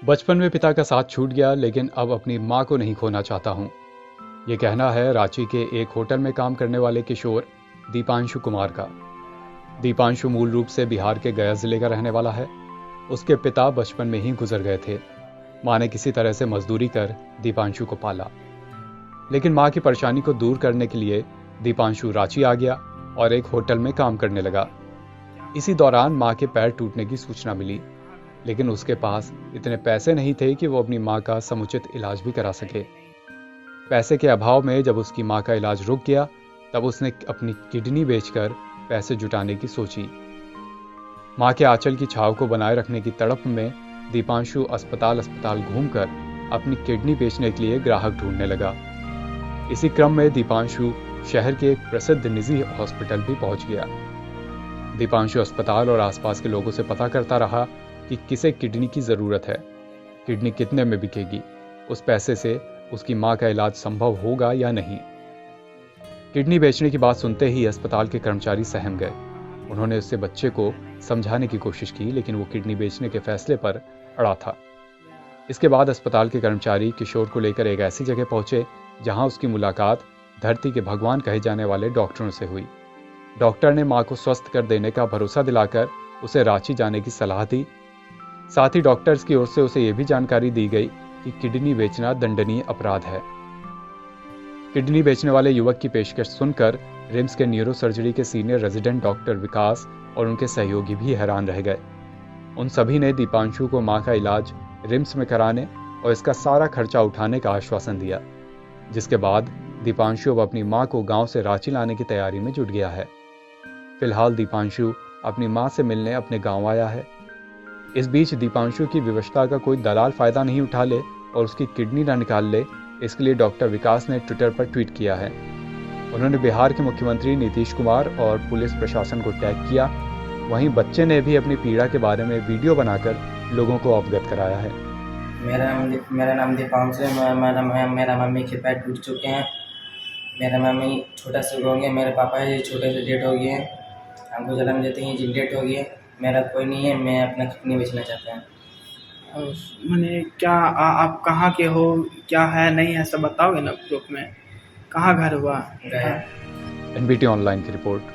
बचपन में पिता का साथ छूट गया, लेकिन अब अपनी माँ को नहीं खोना चाहता हूँ। ये कहना है रांची के एक होटल में काम करने वाले किशोर दीपांशु कुमार का। दीपांशु मूल रूप से बिहार के गया जिले का रहने वाला है। उसके पिता बचपन में ही गुजर गए थे। माँ ने किसी तरह से मजदूरी कर दीपांशु को पाला, लेकिन माँ की परेशानी को दूर करने के लिए दीपांशु रांची आ गया और एक होटल में काम करने लगा। इसी दौरान माँ के पैर टूटने की सूचना मिली, लेकिन उसके पास इतने पैसे नहीं थे कि वो अपनी माँ का समुचित इलाज भी करा सके। पैसे के अभाव में जब उसकी माँ का इलाज रुक गया, तब उसने अपनी किडनी बेचकर पैसे जुटाने की सोची। माँ के आंचल की छाव को बनाए रखने की तड़प में दीपांशु अस्पताल घूमकर अपनी किडनी बेचने के लिए ग्राहक ढूंढने लगा। इसी क्रम में दीपांशु शहर के एक प्रसिद्ध निजी हॉस्पिटल भी पहुंच गया। दीपांशु अस्पताल और आसपास के लोगों से पता करता रहा कि किसे किडनी की जरूरत है, किडनी कितने में बिकेगी, उस पैसे से उसकी मां का इलाज संभव होगा या नहीं। किडनी बेचने की बात सुनते ही अस्पताल के कर्मचारी सहम गए। उन्होंने उससे बच्चे को समझाने की कोशिश की, लेकिन वो किडनी बेचने के फैसले पर अड़ा था। इसके बाद अस्पताल के कर्मचारी किशोर को लेकर एक ऐसी जगह पहुंचे जहां उसकी मुलाकात धरती के भगवान कहे जाने वाले डॉक्टरों से हुई। डॉक्टर ने मां को स्वस्थ कर देने का भरोसा दिलाकर उसे रांची जाने की सलाह दी। साथ ही डॉक्टर्स की ओर से उसे यह भी जानकारी दी गई कि किडनी बेचना दंडनीय अपराध है। किडनी बेचने वाले युवक की पेशकश सुनकर रिम्स के न्यूरो सर्जरी के सीनियर रेजिडेंट डॉक्टर विकास और उनके सहयोगी भी हैरान रह गए। उन सभी ने दीपांशु को मां का इलाज रिम्स में कराने और इसका सारा खर्चा उठाने का आश्वासन दिया, जिसके बाद दीपांशु अब अपनी मां को गांव से रांची लाने की तैयारी में जुट गया है। फिलहाल दीपांशु अपनी मां से मिलने अपने गांव आया है। इस बीच दीपांशु की विवशता का कोई दलाल फायदा नहीं उठा ले और उसकी किडनी ना निकाल ले, इसके लिए डॉक्टर विकास ने ट्विटर पर ट्वीट किया है। उन्होंने बिहार के मुख्यमंत्री नीतीश कुमार और पुलिस प्रशासन को टैग किया। वहीं बच्चे ने भी अपनी पीड़ा के बारे में वीडियो बनाकर लोगों को अवगत कराया है। मेरा नाम दीपांशु है। मेरा मम्मी के पैर टूट चुके हैं। मेरा मम्मी छोटा से हो गया, मेरे पापा है छोटे से डेट हो गए हैं। हमको जन्म देते ही डेट हो गई है। मेरा कोई नहीं है, मैं अपना किडनी बेचना चाहता हूँ। और मैंने क्या आप कहाँ के हो, क्या है नहीं है सब बताओगे ना ग्रुप में? कहाँ घर हुआ? गया NBT ऑनलाइन की रिपोर्ट।